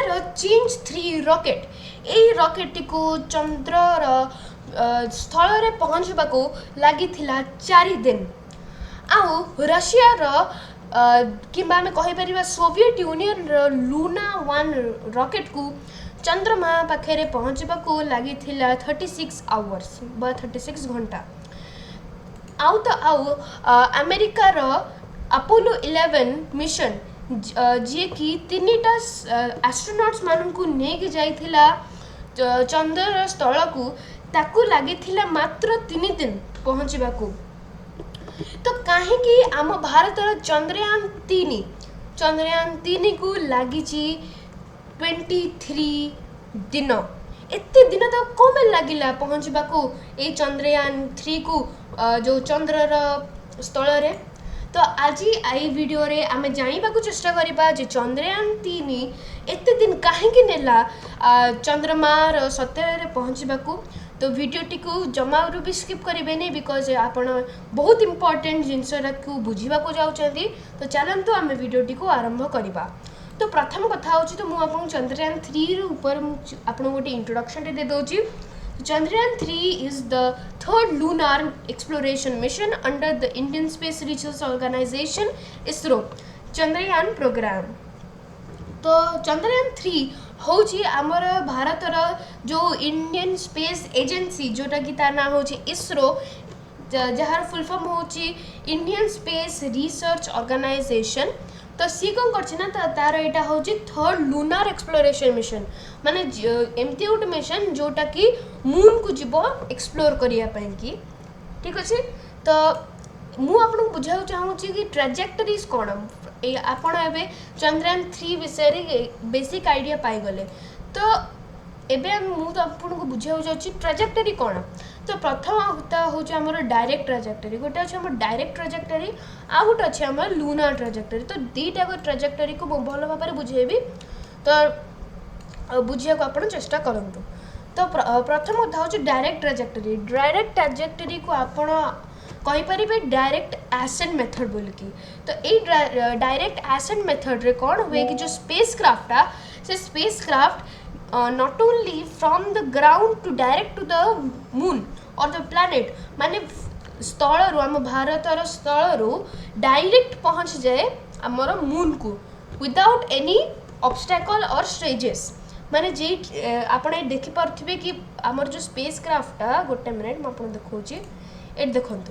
Russia change 3 rocket ए rocket को चंद्र स्थल रे पहुँचबा को लगी 4 दिन आउ रशिया किंबा आम कहीपर सोविएट यूनियन लूना 1 रॉकेट को चंद्रमा पाखे पहुँचबा को लगी 36 आवर्स बा 36 घंटा आउ तो आउ अमेरिका रो अपोलो 11 मिशन जी कि 3टा एस्ट्रोनॉट्स मान को लेके जाइथिला चंद्र स्थल को ताकू लगी मात्र 3 दिन पहुँचबा को तो कहीं आम भारत चंद्रयान 3 को लगी 23 दिन एते दिन तो कम लगिला पहुँचबा को ये चंद्रयान 3 को जो चंद्रर स्थल रे तो आज आई वीडियो रे आमे जानिबा को चेष्टा करिबा जे चंद्रयान 3 एते दिन कहीं नेला चंद्रमार सतह रे पहुँचबा को तो वीडियोटी को जमारू भी स्किप करेंगे नहीं बिकॉज आपण बहुत इंपोर्टेंट जिनसा को बुझा जाऊँगी तो चलतु आम वीडियोटी को आरंभ करवा तो प्रथम कथा हूँ तो मुझे चंद्रयान 3 ऊपर आपको गोटे इंट्रोडक्शन दे दूँगी Chandrayaan 3 is the third lunar exploration mission under the Indian space research organisation ISRO Chandrayaan programme तो चंद्रयान 3 हूँ आमर भारतर जो इंडियन स्पेस एजेंसी जोटा कि तार ना हूँ इसरो जार फुल फॉर्म हूँ इंडियन स्पेस रिसर्च ऑर्गेनाइजेशन तो सी कौन करना तार यहाँ हूँ थर्ड लूनार एक्सप्लोरेशन मिशन माने एमती गोटे मिशन जोटा कि मून को जीव एक्सप्लोर करने की ठीक अच्छे तो मु आपको बुझा चाहूँगी कि ट्राजेक्टरीज कौन आपण एवं चंद्रयान 3 विषय बेसिक आइडिया पाईगले तो एवं मुझे आपको बुझा जाऊँगी ट्राजेक्टरी कौन तो प्रथम हूँ आम डायरेक्ट ट्राजेक्टरी गोटे अच्छे आम डायरेक्ट ट्राजेक्टरी आ गोटे अच्छे आम लूनार ट्राजेक्टरी तो दुईटा ट्राजेक्टरी को भल भाव बुझेबी तो बुझा आप चेष्टा करूँ तो प्रथम कथा हूँ डायरेक्ट ट्राजेक्टरी को आपण कहींपर डायरेक्ट एसेंट मेथड बोलिकी तो ये डायरेक्ट एसेंट मेथड रे कौन हुए कि जो स्पेस क्राफ्टा से spacecraft not only from the ground to direct to the moon और द प्लैनेट माने स्थल रू आम भारतर स्थल रू डायरेक्ट पहुँच जाए आमर मून को विदाउट एनी ऑब्स्टेकल और स्टेजेस माने जे आप देखिपे कि आमर जो स्पेस क्राफ्टा गोटे मिनिट मुझे देखा ये देखूँ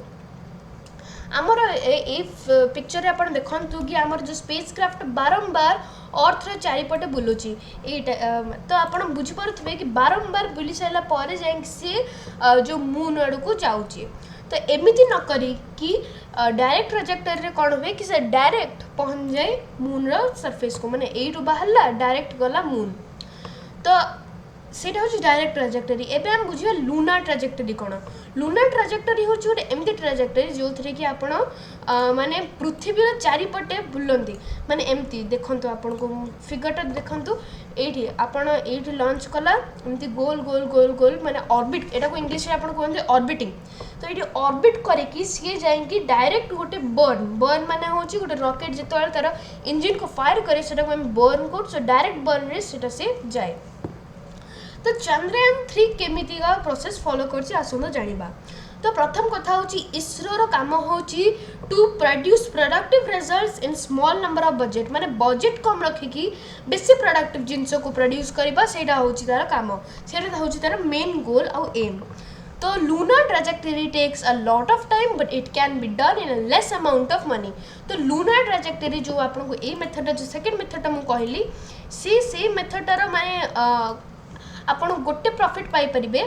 आमर ए पिक्चर आप देखु कि आमर जो स्पेस क्राफ्ट बारंबार अर्थ चारिपटे बुलूची तो आप बुझीपे कि बारंबार बुली सारापर जा सी जो मून आड़ को जाऊँगी तो एमती न करी कि डायरेक्ट ट्राजेक्टरी कौन हुए कि से डायरेक्ट पहुँच जाए मून सरफेस को माने यू बाहर डायरेक्ट गला मून तो सेटा हूँ डायरेक्ट ट्राजेक्टरी एबे हम बुझिया लूनार ट्राजेक्टरी कौन लूनार ट्राजेक्टरी हूँ गोटे एमती ट्राजेक्टरी जो थे कि आपण माने पृथ्वीर चारिपटे बुलंती माने एमती देखंतु आपण को फिगरटा देखंतु एठी आपण एठी लॉन्च कला एमती गोल गोल गोल गोल माने ऑर्बिट एटा को इंग्लिश रे आपण कहते ऑर्बिटिंग तो ये ऑर्बिट करे कि सी जाएंगी डायरेक्ट गोटे बर्न माने हूँ गोटे रॉकेट जो तार इंजिन को फायर करे सेटा को हम बर्न को सो डायरेक्ट बर्न रे सेटा से जाए तो चंद्रयान 3 केमिति का प्रोसेस फॉलो करछि आसुन जानिबा तो प्रथम कथा हूँ इसरो रो काम हूँ to produce productive results in small number of budget माने बजेट कम रखिकी बेसी प्रोडक्टिव जिनस को प्रोड्यूस करबा सेटा हूँ तार काम सेटा हूँ तार मेन गोल आउ एम तो lunar trajectory takes a lot of time but it can be done in a less amount of money तो लूनार ट्राजेक्टरी जो आपको ये मेथड जो सेकेंड मेथड मुझे कहली से मेथडर माने आपण गोटे प्रॉफिट पाई परिबे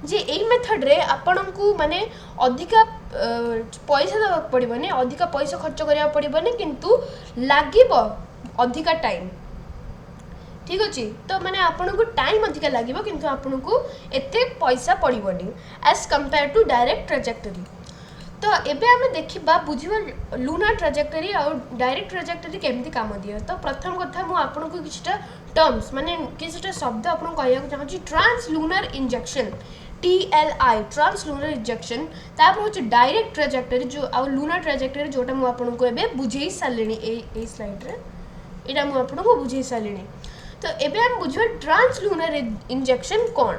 जे एई मेथड रे आपण को माने अधिका पैसा देवा पड़िबने अधिका पैसा खर्च करिया पड़िबने किंतु लागिबो अधिका टाइम ठीक अच्छे तो माने आपण को टाइम अधिका लागिबो किंतु आपण को एते पैसा पड़िबनी as compare to direct trajectory तो एबे आमे देखिबा बुझिबा लूनार ट्राजेक्टरी और डायरेक्ट ट्राजेक्टरी केमती काम दिए तो प्रथम कथा मु आपन को किछटा टर्म्स माने किछटा शब्द आपन कहया चाहू छी trans lunar injection TLI trans lunar injection तापर होछ डायरेक्ट ट्राजेक्टरी जो आ लूनार ट्राजेक्टरी जोटा मु आपन को एबे बुझेई सालेनी ए स्लाइड रे एटा मु आपन को बुझेई सालेनी तो एबे हम बुझबे ट्रांसलूनर इंजेक्शन कौन।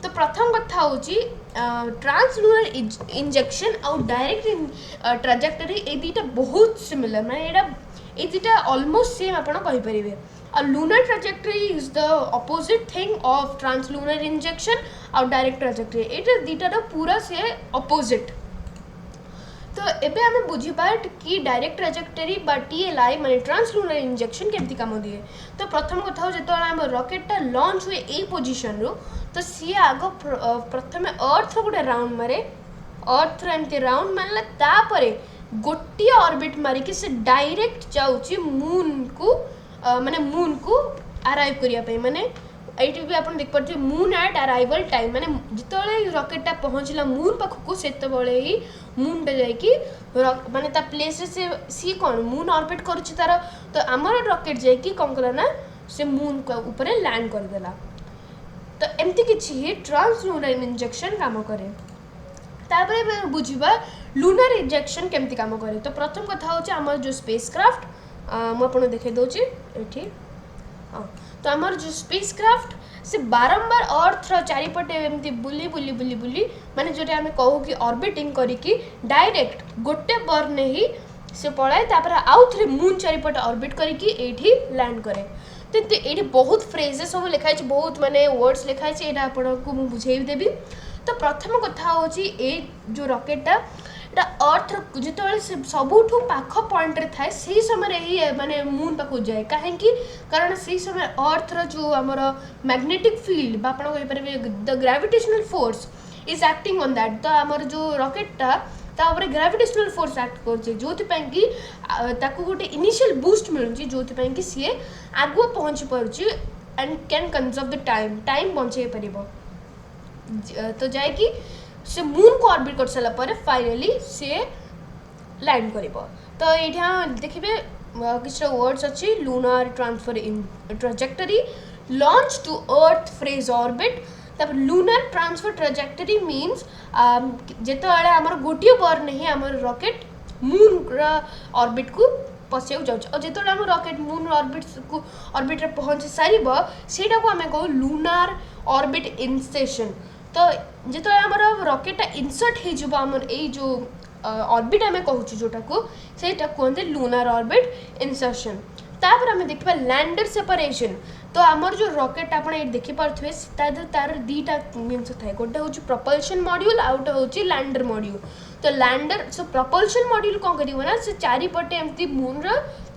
तो प्रथम कथा होची ट्रांसलूनर इंजेक्शन और डायरेक्ट ट्राजेक्टरी ए दीटा बहुत सिमिलर, माने एटा ए दीटा ऑलमोस्ट सेम आपण कहि परिबे। A lunar trajectory is the opposite thing of translunar injection और direct trajectory, एटा दीटा पूरा से opposite। तो एबे हमें बुझिबा कि डायरेक्ट ट्राजेक्टरी बा टीएलआई माने ट्रांसलूनर इंजेक्शन केमती काम दिए। तो प्रथम कथा हो जेतो हम रॉकेटटा लॉन्च हुए ए पोजीशन रो, तो सी आगो प्रथमे अर्थ रो गोटे राउंड मारे, अर्थ रो एमती राउंड मारला तापरे गोटी ऑर्बिट मारी कि से डायरेक्ट जाउची मून को माने मून को अराइव करिया पे, माने एटी भी आपण देख परथे मून एट अराइवल टाइम, माने जितले रॉकेटटा पहुंचला मून पाखकु सेतबळे ही मून पे जाय कि माने ता प्लेस से सी कोन मून ऑर्बिट करूची तार। तो हमर रॉकेट जाय कि कोन कला ना से मून को ऊपर लैंड कर देला। तो एमती किछि ही ट्रांसलूनर इंजेक्शन काम करे। तापरे बुझिबा लूनर इंजेक्शन केमती काम करे। तो प्रथम कथा होची हमर जो स्पेसक्राफ्ट म आपण देखे दोची एठी। तो हमर जो स्पेसक्राफ्ट से बारंबार अर्थ रो चारिपटे एमती बुली बुली बुली बुली माने जोटे हमें कहू कि ऑर्बिटिंग करी कि डायरेक्ट गोटे बर्न ही से पळाय, तापर आउ थरे मून चारिपटे ऑर्बिट करी कि एठी लैंड करे। तो एठी बहुत फ्रेजेस सब लिखाइ छै, बहुत माने वर्ड्स लिखाइ छै, एटा आपण को मु बुझेइ देबी। तो प्रथम कथा होची ए जो रॉकेटटा एटा अर्थ जितबेले सबुठू पाख पॉइंट रे थाए सेही समय ही माने मून पाखु जाए, काहे कि कारण सेही समय अर्थ रो जो हमर मैग्नेटिक फील्ड बा आपण कहि परबे the gravitational force is acting on that. तो हमर जो रॉकेटटा ता ऊपर ग्रेविटेशनल फोर्स एक्ट करछे, जोथि पय कि ताकू गोटे इनिशियल बूस्ट मिलुची, जोथि पय कि सी आगु पहुंच परची and can conserve the time बंचे परिबो। तो जाए कि से मून को ऑर्बिट कर साला पर फाइनली से लैंड करिबो। तो एठा देखिबे किछ वर्ड्स अछि lunar transfer in trajectory, launch to earth phase orbit. तब लूनर ट्रांसफर ट्रैजेक्टरी मीन्स जेतबेले हमर गोटिए बर्न ही हमर रॉकेट मून ऑर्बिट को पसेउ जाउछ, और जेतबेले हमर रॉकेट मून ऑर्बिट रे पहुंच सारिबो सेटा को हमें कहू लूनर ऑर्बिट इंसर्शन। तो जिते आमर रॉकेट इनसर्ट हो आमर ए जो ऑर्बिट आम कहूँ जोटा को सेटा कहते लूनर ऑर्बिट इंसर्शन। तापर आम देखा लैंडर सेपरेशन। तो आमर जो रॉकेट आप देखी पारे तार दीटा जिनस थाए, गोटे हूँ प्रपल्शन मॉड्यूल आउ गोटे हूँ लैंडर मॉड्यूल। तो लैंडर सो प्रपल्शन मॉड्यूल कौन करा से चारिपटे एमती मून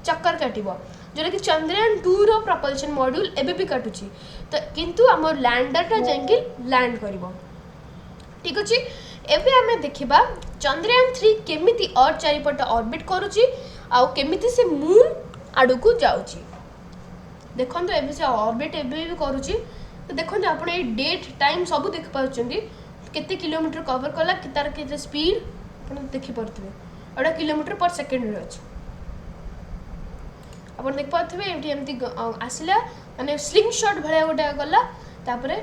चक्कर काटो, जोटा कि चंद्रयान 2 रो प्रपल्शन मॉड्यूल एबे भी काटुची। तो किंतु हमर लैंडरटा जाइके लैंड करिवो। ठीक अछि, एबे हमें देखिबा चंद्रयान 3 केमिति अर्थ चारिपटे ऑर्बिट करूची आ केमिति से मून आडू को जाउची। देखंतो एबे से ऑर्बिट एबे भी करूची। तो देखंतो आपण ए डेट टाइम सब देख पाउचंदी, केते किलोमीटर कवर कला कि तार केते स्पीड आपण देखि परथबे, एटा किलोमीटर पर सेकंड रे अछि। अपन देख पाथे एठी एमती आसिला माने स्लिंग शॉट भले गोटे गला, तापरे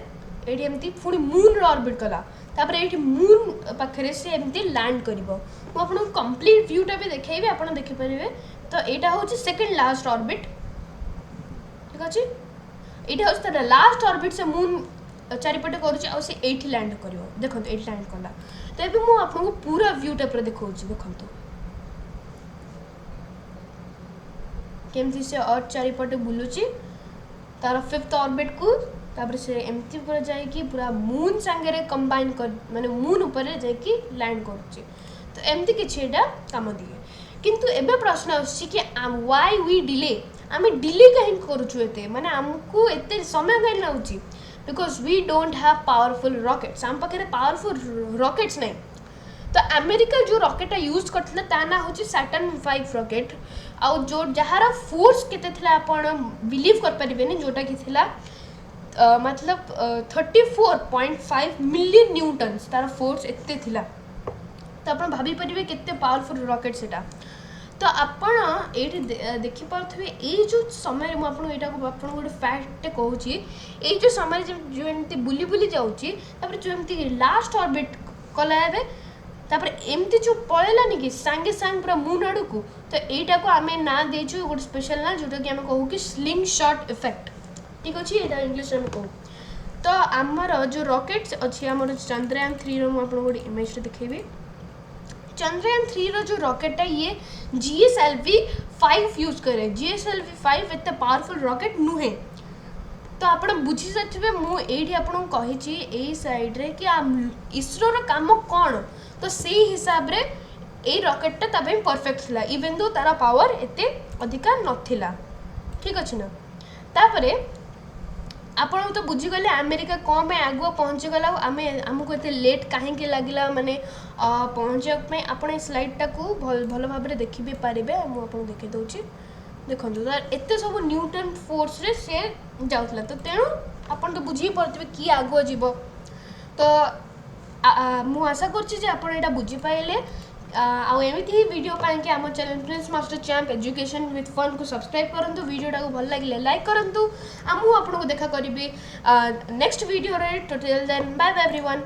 एठी एमती फुणी मून रो ऑर्बिट कला, तापरे एठी मून पाखरे से एमती लैंड करिवो। मु आपन कंप्लीट व्यू टा भी देखेबे, आपण देखि परिबे। तो एटा होची सेकंड लास्ट ऑर्बिट। ठीक अछि, एटा होची तार लास्ट ऑर्बिट से मून चारिपटे करूची आ से एठी लैंड करिवो। देखंतो एठी लैंड कला। तो एबे मु आपन को पूरा व्यू टा पर देखौची, देखंतो केमती से अर्थ चारिपटे बुलुची तार फिफ्थ ऑर्बिट को, तापर से एमती ऊपर जाय कि पूरा मून संगे रे कंबाइन कर माने मून ऊपर जाय कि लैंड करूची। तो एमती किछेटा काम दिए। किंतु एबे प्रश्न आछि कि व्हाई वी डिले, आमे डिले काहे करूछु एते, माने हमकु एते समय काहे लाउची, because we don't have powerful rockets. हम पाखे पावरफुल रॉकेट्स नहीं। तो अमेरिका जो रॉकेट यूज करथिला ता ना होची सैटर्न 5 रॉकेट, आ जो जहार फोर्स केते थिला आपण बिलीव कर परिबेनी, जोटा कि थिला मतलब 34.5 मिलियन न्यूटन्स तार फोर्स एते थिला। तो आपण भाबी परिबे केते पावरफुल रॉकेट सेटा। तो आपण एठी देखि पारथबे ए जो समय मु आपण एटा को आपण गोटे फैक्ट कहूची, ए जो समय जो एमती बुली बुली जाउची, तापर जो एमती लास्ट ऑर्बिट कला हेबे, तापर एमती जो पळेलानी कि संगे संग पूरा मून आडू को। तो एटा को आमे ना देछु गोटे स्पेशल ना, जोटा कि आमे कहू कि स्लिंग शॉट इफेक्ट। ठीक अच्छे यहाँ इंग्लीश में कहूँ तो आमर जो रॉकेट्स अच्छी आमर चंद्रयान 3 रो मुझे गोटे इमेज देखेबी चंद्रयान 3 रो जो रॉकेट है ये GSLV 5 यूज करे GSLV 5 एत पावरफुल रॉकेट नुहे तो आप बुझी सारे मुझे आपको कही यही साइड रे कि इसरो काम कौन तो से हिसाब रे ए रॉकेटा ताप परफेक्ट था इवेन दो तार पावर एत अधिका नथिला ठीक अच्छे ना तापरे आपण तो बुझीगले अमेरिका कौन पे आगुआ पहुँचीगला आमको एत लेट कहीं लगे माने पहुँचापी आप स्लाइडटा को भल भाव में देखी भी पारे मुझे देखे दूसरी देखो तार एत सब न्यूटन फोर्स रे से जाऊला तो तेणु आपन तो बुझी पारे कि आगुआ जीव तो मु आशा कर बुझी पाइले आमती ही वीडियो पाई आम channel Prince master champ education with fun को सब्सक्राइब करूँ वीडियोटा को भल लगे लाइक करूँ आपको देखा करी नेक्स्ट वीडियो रे total then bye bye everyone.